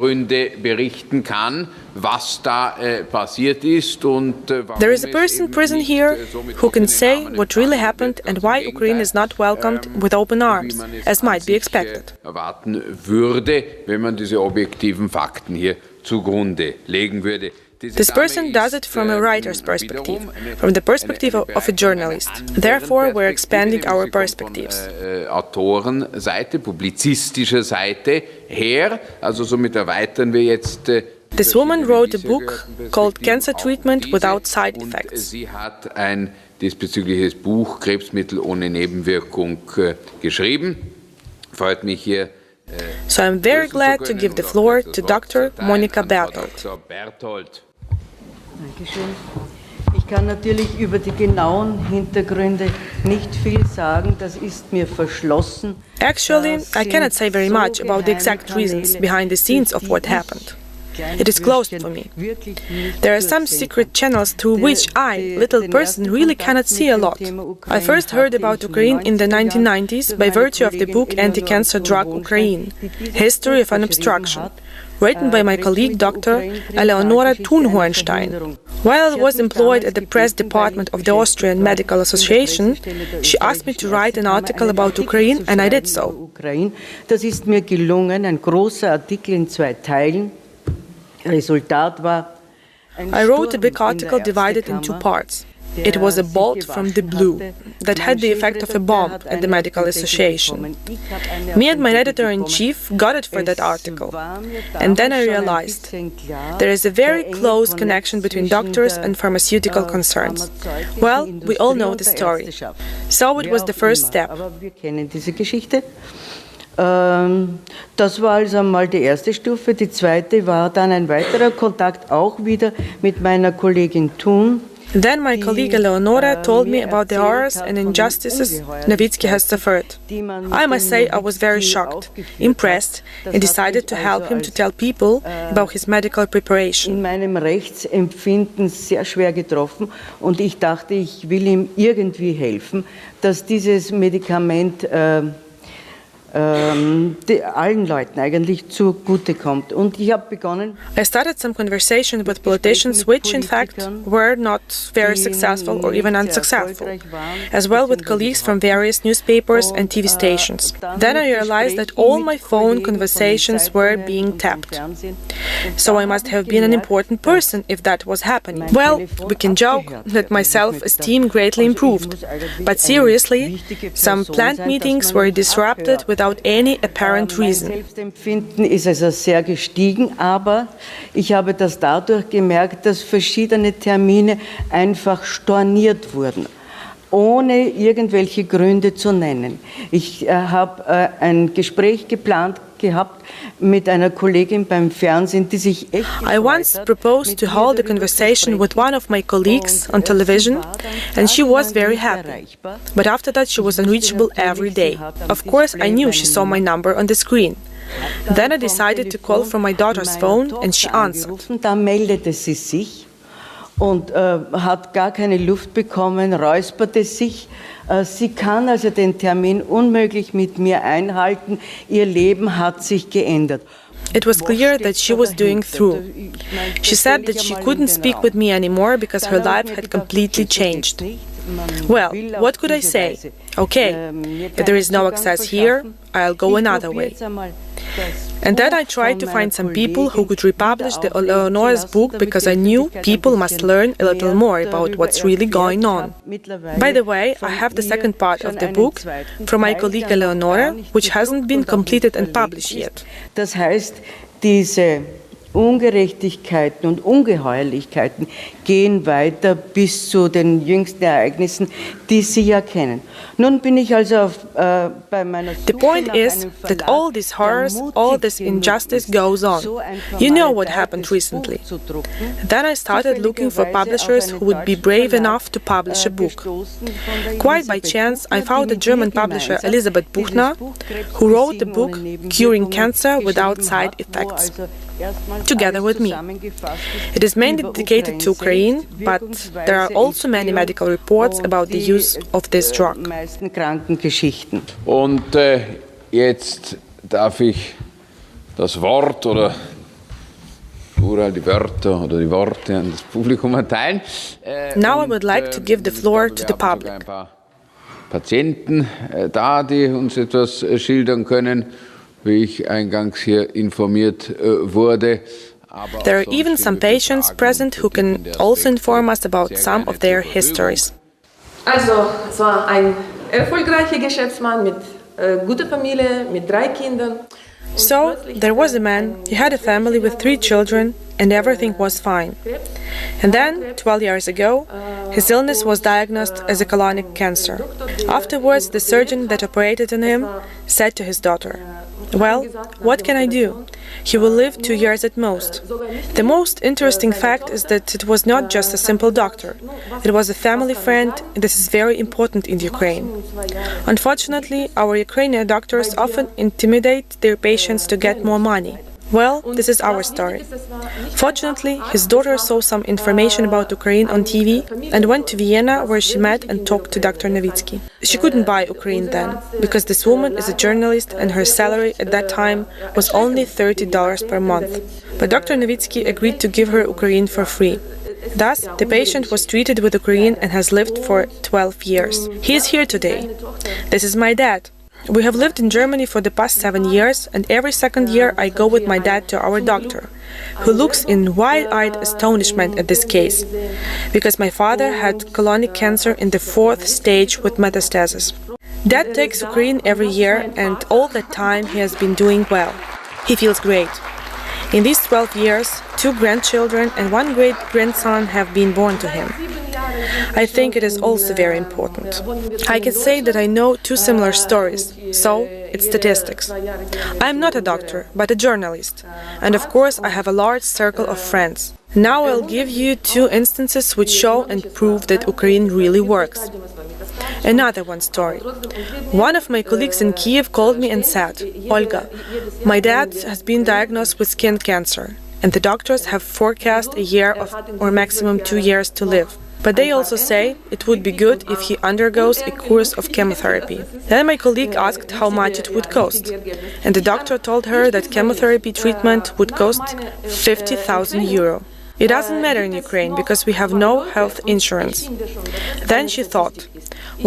Gründe berichten kann, was da passiert ist und There is a person in prison here who can say what really happened and why Ukraine is not welcomed with open arms, as might be expected. Erwarten würde, wenn man diese objektiven Fakten hier zugrunde legen würde. This person does it from a writer's perspective, from the perspective of a journalist. Therefore, we're expanding our perspectives. Autorenseite, publizistischer Seite her, also somit erweitern wir jetzt. This woman wrote a book called Cancer Treatment Without Side Effects. Sie hat ein diesbezügliches Buch Krebsmittel ohne Nebenwirkung geschrieben. Freut mich hier. So I'm very glad to give the floor to Dr. Monika Berthold. Dankeschön. Ich kann natürlich über die genauen Hintergründe nicht viel sagen, das ist mir verschlossen. Actually, I cannot say very much about the exact reasons behind the scenes of what happened. It is closed for me. There are some secret channels through which I, little person, really cannot see a lot. I first heard about Ukraine in the 1990s by virtue of the book Anti-Cancer Drug Ukraine, History of an Obstruction, written by my colleague Dr. Eleonora Thun-Hohenstein. While I was employed at the press department of the Austrian Medical Association, she asked me to write an article about Ukraine, and I did so. Das ist mir gelungen, ein großer Artikel in 2 Teilen. Resultat war I wrote a big article divided in 2 parts. It was a bolt from the blue that had the effect of a bomb at the Medical Association. Me and my editor-in-chief got it for that article. And then I realized there is a very close connection between doctors and pharmaceutical concerns. Well, we all know the story. So it was the first step. Wir kennen diese Geschichte. Das war also einmal die erste Stufe. Die zweite war dann ein weiterer Kontakt auch wieder mit meiner Kollegin Thun. Then my colleague Eleonora told me about the horrors and injustices Nowitzki has suffered. I must say I was very shocked, impressed, and decided to help him to tell people about his medical preparation. In meinem Rechtsempfinden sehr schwer getroffen und ich dachte, ich will ihm irgendwie helfen, dass dieses Medikament allen Leuten eigentlich zugutekommt. Und ich habe begonnen. I started some conversation with politicians which, in fact, were not very successful or even unsuccessful, as well with colleagues from various newspapers and TV stations. Then I realized that all my phone conversations were being tapped. So I must have been an important person if that was happening. Well, we can joke that my self-esteem greatly improved, but seriously, some planned meetings were disrupted without any apparent reason. Mein Selbstempfinden ist also sehr gestiegen, aber ich habe das dadurch gemerkt, dass verschiedene Termine einfach storniert wurden, ohne irgendwelche Gründe zu nennen. Ich habe ein Gespräch geplant gehabt mit einer Kollegin beim Fernsehen, die sich echt I once proposed to hold a conversation with one of my colleagues on television, and she was very happy. But after that, she was unreachable every day. Of course, I knew she saw my number on the screen. Then I decided to call from my daughter's phone, and she answered. Da meldete sie sich und hat gar keine Luft bekommen, räusperte sich. Sie kann also den Termin unmöglich mit mir einhalten. Ihr Leben hat sich geändert. It was clear that she was doing through. She said that she couldn't speak with me anymore because her life had completely changed. Well, what could I say? Okay, if there is no access here, I'll go another way. And then I tried to find some people who could republish the Eleonora's book because I knew people must learn a little more about what's really going on. By the way, I have the second part of the book from my colleague Eleonora, which hasn't been completed and published yet. Das heißt, diese Ungerechtigkeiten und Ungeheuerlichkeiten gehen weiter bis zu den jüngsten Ereignissen, die Sie ja kennen. Nun bin ich also bei meiner The point is that all these horrors, all this injustice goes on. You know what happened recently. Then I started looking for publishers who would be brave enough to publish a book. Quite by chance, I found a German publisher, Elisabeth Buchner, who wrote the book Curing Cancer Without Side Effects, together with me. It is mainly dedicated to Ukraine, but there are also many medical reports about the use of this drug. Und jetzt darf ich das Wort oder Plural, die Wörter oder die Worte an das Publikum erteilen. Now I would like to give the floor to the public. Ein paar Patienten da, die uns etwas schildern können, wie ich eingangs hier informiert wurde. There are even some patients present who can also inform us about some of their histories. Also, es war ein erfolgreicher Geschäftsmann mit guter Familie, mit 3 Kindern. So, there was a man, he had a family with 3 children, and everything was fine. And then, 12 years ago, his illness was diagnosed as a colonic cancer. Afterwards, the surgeon that operated on him said to his daughter, "Well, what can I do? He will live 2 years at most." The most interesting fact is that it was not just a simple doctor. It was a family friend, and this is very important in Ukraine. Unfortunately, our Ukrainian doctors often intimidate their patients to get more money. Well, this is our story. Fortunately, his daughter saw some information about Ukraine on TV and went to Vienna, where she met and talked to Dr. Novitsky. She couldn't buy Ukraine then, because this woman is a journalist and her salary at that time was only $30 per month. But Dr. Novitsky agreed to give her Ukraine for free. Thus, the patient was treated with Ukraine and has lived for 12 years. He is here today. This is my dad. We have lived in Germany for the past 7 years, and every second year I go with my dad to our doctor, who looks in wide-eyed astonishment at this case, because my father had colonic cancer in the 4th stage with metastasis. Dad takes Ukraine every year, and all that time he has been doing well. He feels great. In these 12 years, 2 grandchildren and 1 great-grandson have been born to him. I think it is also very important. I can say that I know 2 similar stories, so it's statistics. I am not a doctor, but a journalist, and of course I have a large circle of friends. Now I'll give you 2 instances which show and prove that Ukraine really works. Another one story. One of my colleagues in Kiev called me and said, "Olga, my dad has been diagnosed with skin cancer, and the doctors have forecast a year or maximum 2 years to live. But they also say it would be good if he undergoes a course of chemotherapy." Then my colleague asked how much it would cost, and the doctor told her that chemotherapy treatment would cost 50,000 euro. It doesn't matter in Ukraine because we have no health insurance. Then she thought,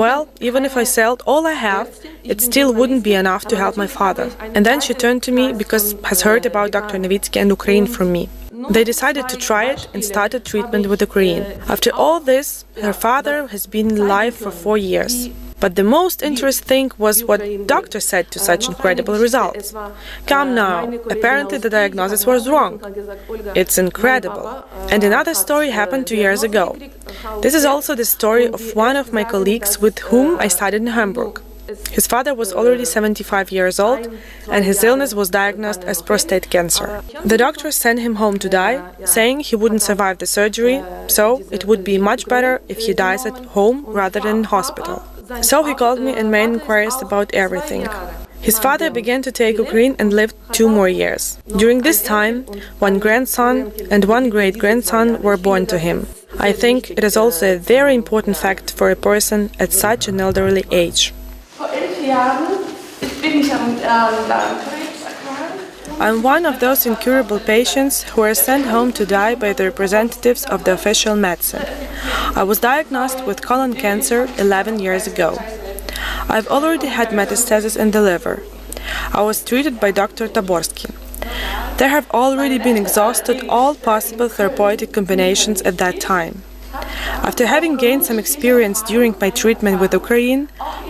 well, even if I sold all I have, it still wouldn't be enough to help my father. And then she turned to me because has heard about Dr. Novitsky and Ukraine from me. They decided to try it and started treatment with Ukraine. After all this, her father has been alive for 4 years. But the most interesting thing was what doctor said to such incredible results. Come now, apparently the diagnosis was wrong. It's incredible. And another story happened 2 years ago. This is also the story of one of my colleagues with whom I studied in Hamburg. His father was already 75 years old, and his illness was diagnosed as prostate cancer. The doctors sent him home to die, saying he wouldn't survive the surgery, so it would be much better if he dies at home rather than in hospital. So he called me and made inquiries about everything. His father began to take Ukraine and lived 2 more years. During this time, 1 grandson and 1 great-grandson were born to him. I think it is also a very important fact for a person at such an elderly age. I'm one of those incurable patients who are sent home to die by the representatives of the official medicine. I was diagnosed with colon cancer 11 years ago. I've already had metastasis in the liver. I was treated by Dr. Taborsky. There have already been exhausted all possible therapeutic combinations at that time. After having gained some experience during my treatment with Ukraine,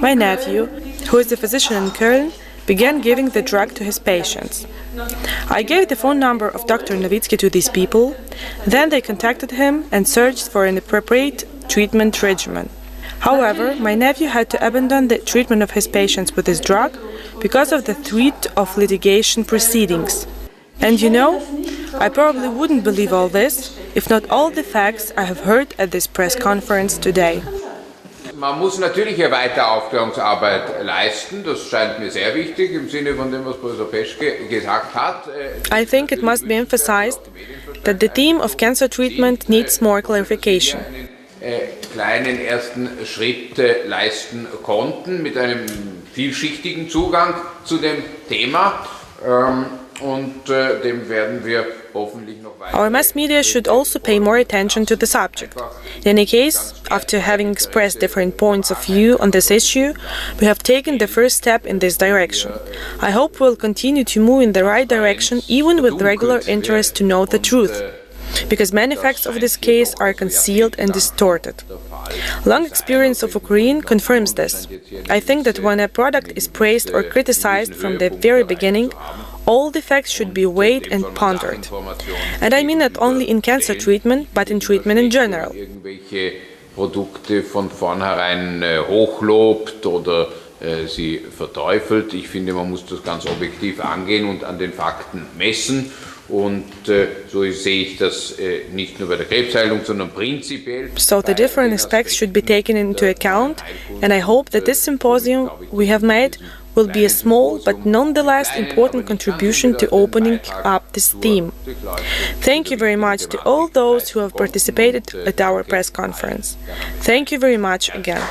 my nephew, who is a physician in Köln, began giving the drug to his patients. I gave the phone number of Dr. Novitsky to these people, then they contacted him and searched for an appropriate treatment regimen. However, my nephew had to abandon the treatment of his patients with this drug because of the threat of litigation proceedings. And you know, I probably wouldn't believe all this if not all the facts I have heard at this press conference today. Man muss natürlich eine weitere Aufklärungsarbeit leisten, das scheint mir sehr wichtig im Sinne von dem, was Professor Peschke gesagt hat. I think it must be emphasized that the theme of cancer treatment needs more clarification. Kleinen ersten Schritt leisten konnten mit einem vielschichtigen Zugang zu dem Thema. und dem werden wir hoffentlich noch weiter. Our mass media should also pay more attention to the subject. In any case, after having expressed different points of view on this issue, we have taken the first step in this direction. I hope we'll continue to move in the right direction, even with regular interest to know the truth, because many facts of this case are concealed and distorted. Long experience of Ukraine confirms this. I think that when a product is praised or criticized from the very beginning, all the facts should be weighed and pondered. And I mean not only in cancer treatment, but in treatment in general. Irgendwelche Produkte von vornherein hochlobt oder sie verteufelt. Ich finde, man muss das ganz objektiv angehen und an den Fakten messen. Und so sehe ich das nicht nur bei der Krebsheilung, sondern prinzipiell. So the different aspects should be taken into account, and I hope that this symposium we have made will be a small but nonetheless important contribution to opening up this theme. Thank you very much to all those who have participated at our press conference. Thank you very much again.